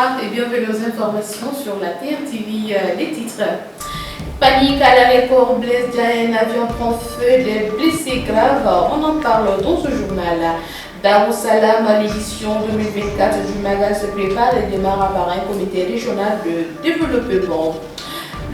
Bonsoir et bienvenue aux informations sur la TRTV. Les titres. Panique à l'aéroport Blaise Diagne, un avion prend feu, des blessés graves. On en parle dans ce journal. Darussalam, l'édition 2024 du Magal se prépare et démarre par un comité régional de développement.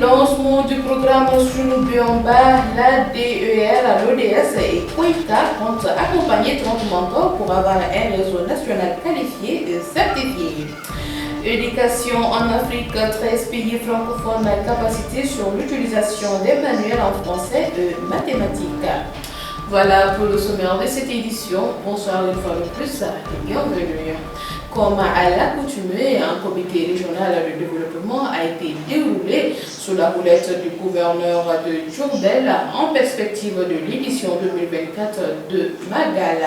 Lancement du programme Sunubiamba, la DER, l'ODS et Koïta comptent accompagner 30 mentors pour avoir un réseau national qualifié et certifié. Éducation en Afrique, 13 pays francophones capacité sur l'utilisation des manuels en français et mathématiques. Voilà pour le sommaire de cette édition. Bonsoir une fois de plus et bienvenue. Comme à l'accoutumée, un comité régional de développement a été déroulé sous la houlette du gouverneur de Diourbel en perspective de l'édition 2024 de Magal.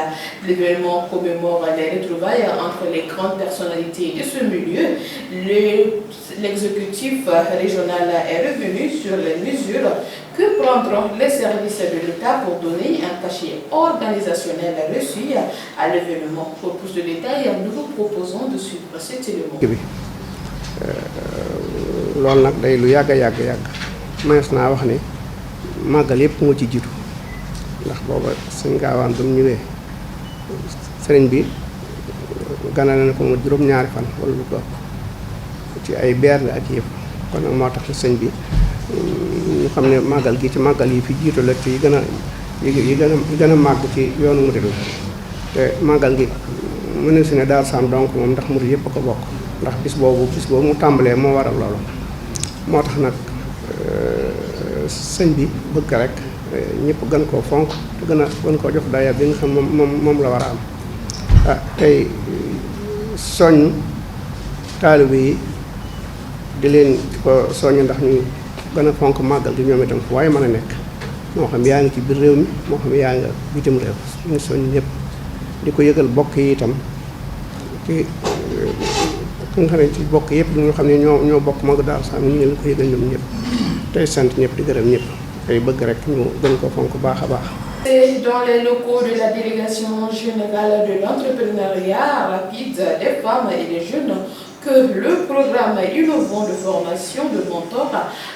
L'événement commémore les retrouvailles entre les grandes personnalités de ce milieu. L'exécutif régional est revenu sur les mesures que prendront les services de l'État pour donner un cachet organisationnel reçu à l'événement. Pour plus de détails, nous vous proposons de suivre cet élément. loolu nag day lu yàgg mënees naa wax ne màggal yëpp moo ci jiitu ndax booba sëñ Gaawaan ba mu ñëwee sëriñ bi ganale na ko mu juróom-ñaari fan wala lu ko ci ay beerle ak yëpp kon nag moo tax sëñ bi ñu xam ne màggal gi ci màggal yi fi jiitu la ci yi gën a màgg ci yoonu murid la te màggal gi mën na si ne Daaru Saam donc moom ndax murid yëpp a ko bokk ndax bis boobu mu tàmbalee moo waral loolu moo tax nag sëñ bi bëgg rek ñëpp gën koo fonk te gën koo jox daya bi nga xam moom la war a am tey soññ taalibe yi di leen ko soññ ndax ñu gën a fonk màggal gi ñoom itam fu waaye mën a nekk moo xam yaa ngi ci biir réew mi moo xam yaa nga bitim réew ñu soññ ñëpp di ko yëgal bokk yi itam ci ki nga xam ne ci bokk yëpp ñu xam ne ñoo bokk mag Daaru Saam ñu ngi leen ko yëgal ñoom ñëpp tey sant ñëpp di gërëm ñëpp tey bëgg rek ñu gën ko fonk baax a baax. C'est dans les locaux de la délégation générale de l'entrepreneuriat rapide des femmes et des jeunes que le programme innovant de formation de mentors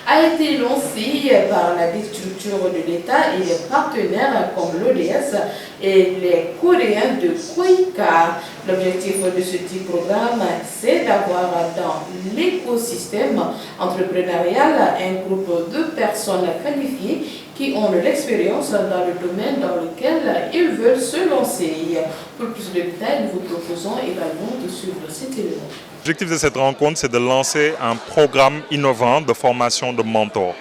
a été lancé par la structure de l'État et les partenaires comme l'ODS et les Coréens de Koïka. L'objectif de ce petit programme, c'est d'avoir dans l'écosystème entrepreneurial un groupe de personnes qualifiées qui ont de l'expérience dans le domaine dans lequel ils veulent se lancer. Pour plus de détails, nous vous proposons également de suivre cet élément. L'objectif de cette rencontre, c'est de lancer un programme innovant de formation de mentors.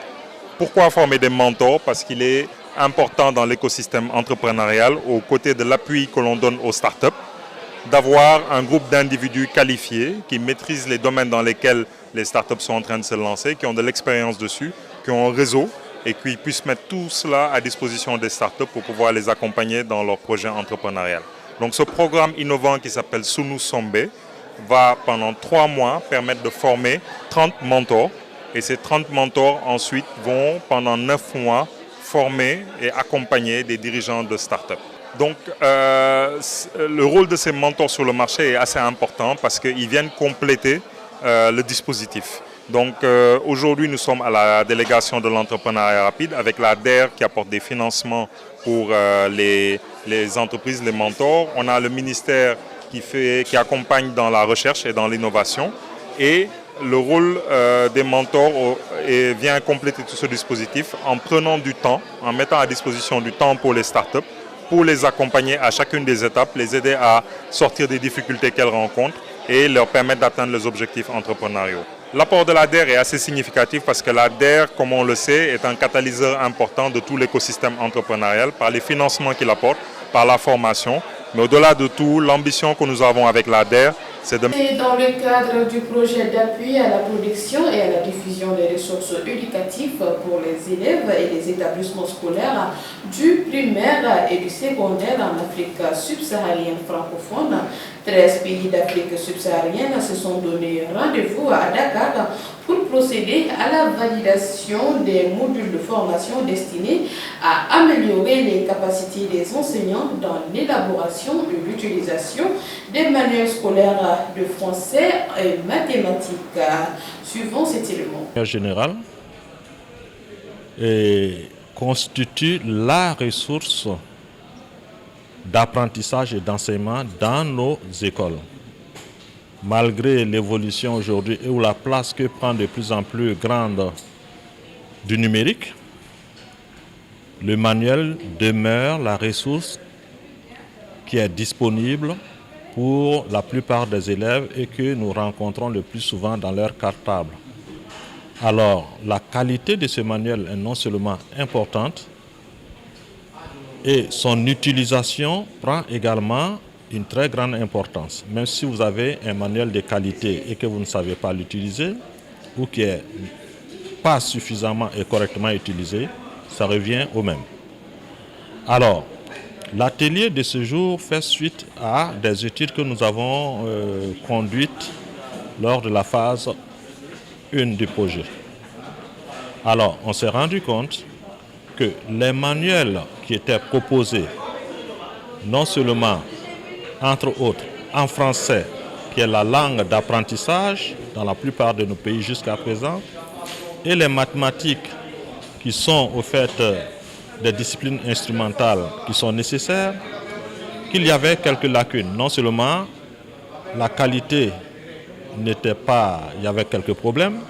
Pourquoi former des mentors? Parce qu'il est important dans l'écosystème entrepreneurial, aux côtés de l'appui que l'on donne aux startups, d'avoir un groupe d'individus qualifiés qui maîtrisent les domaines dans lesquels les startups sont en train de se lancer, qui ont de l'expérience dessus, qui ont un réseau et qui puissent mettre tout cela à disposition des startups pour pouvoir les accompagner dans leur projet entrepreneurial. Donc ce programme innovant qui s'appelle Sunu Sombe va pendant 3 mois permettre de former 30 mentors et ces 30 mentors ensuite vont pendant 9 mois former et accompagner des dirigeants de start-up. Donc le rôle de ces mentors sur le marché est assez important parce qu'ils viennent compléter le dispositif. Donc aujourd'hui nous sommes à la délégation de l'entrepreneuriat rapide avec la DER qui apporte des financements pour les entreprises, les mentors. On a le ministère qui accompagne dans la recherche et dans l'innovation. Et le rôle des mentors vient compléter tout ce dispositif en prenant du temps, en mettant à disposition du temps pour les startups, pour les accompagner à chacune des étapes, les aider à sortir des difficultés qu'elles rencontrent et leur permettre d'atteindre les objectifs entrepreneuriaux. L'apport de la DER est assez significatif parce que la DER, comme on le sait, est un catalyseur important de tout l'écosystème entrepreneurial par les financements qu'il apporte, par la formation. Mais au-delà de tout, l'ambition que nous avons avec la DER, c'est de... Dans le cadre du projet d'appui à la production et à la diffusion des ressources éducatives pour les élèves et les établissements scolaires du primaire et du secondaire en Afrique subsaharienne francophone, 13 pays d'Afrique subsaharienne se sont donné rendez-vous à Dakar pour procéder à la validation des modules de formation destinés à améliorer les capacités des enseignants dans l'élaboration et l'utilisation des manuels scolaires de français et mathématiques. Suivant cet élément. En général, constitue la ressource d'apprentissage et d'enseignement dans nos écoles. Malgré l'évolution aujourd'hui et où la place que prend de plus en plus grande du numérique, le manuel demeure la ressource qui est disponible pour la plupart des élèves et que nous rencontrons le plus souvent dans leur cartable. Alors, la qualité de ce manuel est non seulement importante, et son utilisation prend également une très grande importance. Même si vous avez un manuel de qualité et que vous ne savez pas l'utiliser, ou qui n'est pas suffisamment et correctement utilisé, ça revient au même. Alors, l'atelier de ce jour fait suite à des études que nous avons conduites lors de la phase 1 du projet. Alors, on s'est rendu compte que les manuels qui étaient proposés, non seulement, entre autres, en français, qui est la langue d'apprentissage dans la plupart de nos pays jusqu'à présent, et les mathématiques qui sont au fait des disciplines instrumentales qui sont nécessaires, qu'il y avait quelques lacunes. Non seulement la qualité n'était pas, il y avait quelques problèmes,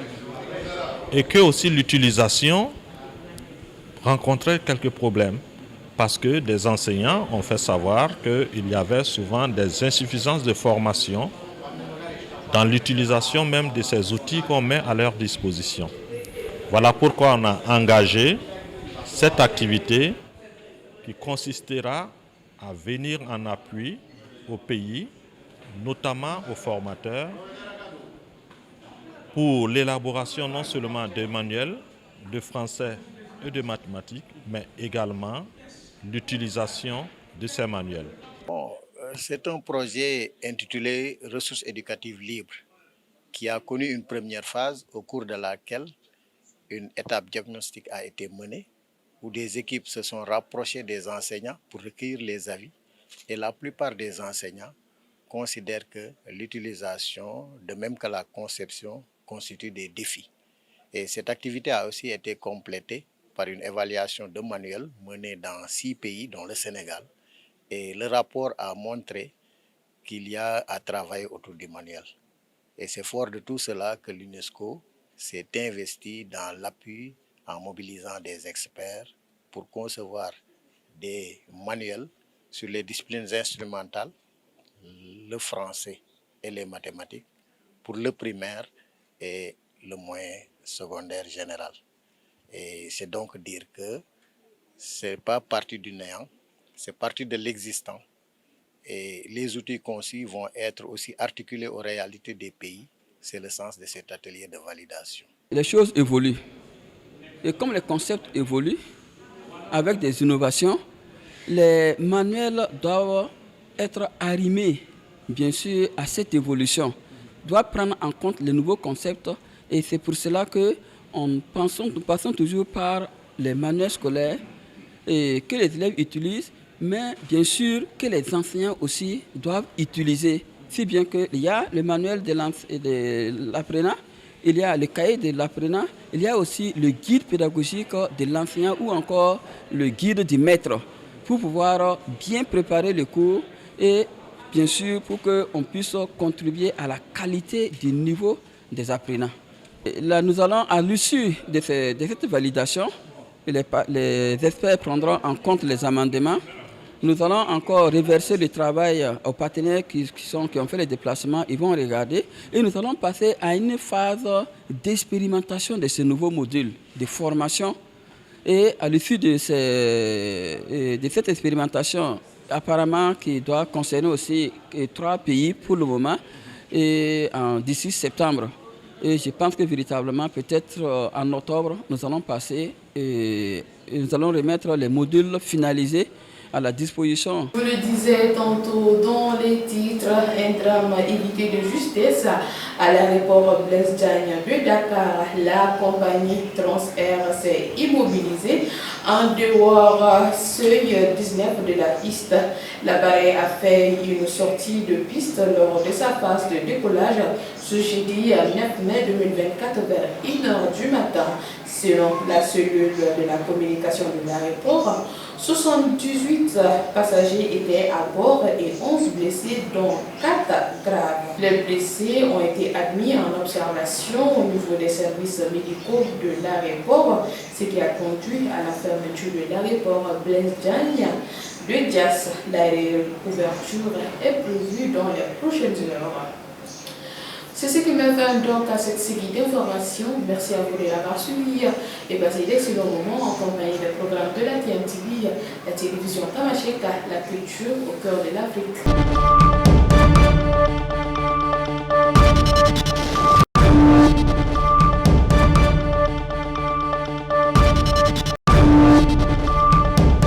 et que aussi l'utilisation rencontrait quelques problèmes parce que des enseignants ont fait savoir qu'il y avait souvent des insuffisances de formation dans l'utilisation même de ces outils qu'on met à leur disposition. Voilà pourquoi on a engagé cette activité qui consistera à venir en appui au pays, notamment aux formateurs, pour l'élaboration non seulement de manuels de français et de mathématiques, mais également l'utilisation de ces manuels. C'est un projet intitulé Ressources éducatives libres qui a connu une première phase au cours de laquelle une étape diagnostique a été menée où des équipes se sont rapprochées des enseignants pour recueillir les avis et la plupart des enseignants considèrent que l'utilisation, de même que la conception, constitue des défis. Et cette activité a aussi été complétée par une évaluation de manuels menée dans 6 pays, dont le Sénégal. Et le rapport a montré qu'il y a à travailler autour du manuel. Et c'est fort de tout cela que l'UNESCO s'est investi dans l'appui en mobilisant des experts pour concevoir des manuels sur les disciplines instrumentales, le français et les mathématiques, pour le primaire et le moyen secondaire général. Et c'est donc dire que ce n'est pas parti du néant, c'est parti de l'existant. Et les outils conçus vont être aussi articulés aux réalités des pays. C'est le sens de cet atelier de validation. Les choses évoluent. Et comme les concepts évoluent, avec des innovations, les manuels doivent être arrimés, bien sûr, à cette évolution. Doivent prendre en compte les nouveaux concepts. Et c'est pour cela que nous passons toujours par les manuels scolaires et que les élèves utilisent, mais bien sûr que les enseignants aussi doivent utiliser. Si bien qu'il y a le manuel de l'apprenant, il y a le cahier de l'apprenant, il y a aussi le guide pédagogique de l'enseignant ou encore le guide du maître pour pouvoir bien préparer le cours et bien sûr pour qu'on puisse contribuer à la qualité du niveau des apprenants. Et là, nous allons, à l'issue de cette validation, les experts prendront en compte les amendements. Nous allons encore reverser le travail aux partenaires qui ont fait les déplacements, ils vont regarder. Et nous allons passer à une phase d'expérimentation de ce nouveau module de formation. Et à l'issue de cette expérimentation, apparemment qui doit concerner aussi 3 pays pour le moment, et d'ici septembre. Et je pense que véritablement, peut-être en octobre, nous allons passer et nous allons remettre les modules finalisés à la disposition. Vous le disiez tantôt dans les titres, un drame évité de justesse à l'aéroport Blaise Diagne de Dakar. La compagnie Transair s'est immobilisée en dehors seuil 19 de la piste. L'appareil a fait une sortie de piste lors de sa phase de décollage ce jeudi 9 mai 2024 vers 1h du matin. Selon la cellule de la communication de l'aéroport, 78 passagers étaient à bord et 11 blessés, dont 4 graves. Les blessés ont été admis en observation au niveau des services médicaux de l'aéroport, ce qui a conduit à la fermeture de l'aéroport Blaise Diagne de Dias. La réouverture est prévue dans les prochaines heures. C'est ce qui me fait donc à cette série d'informations. Merci à vous de l'avoir suivi et passez d'excellents moments en compagnie des programmes de la TMTV, la télévision Tamasheka, la culture au cœur de l'Afrique.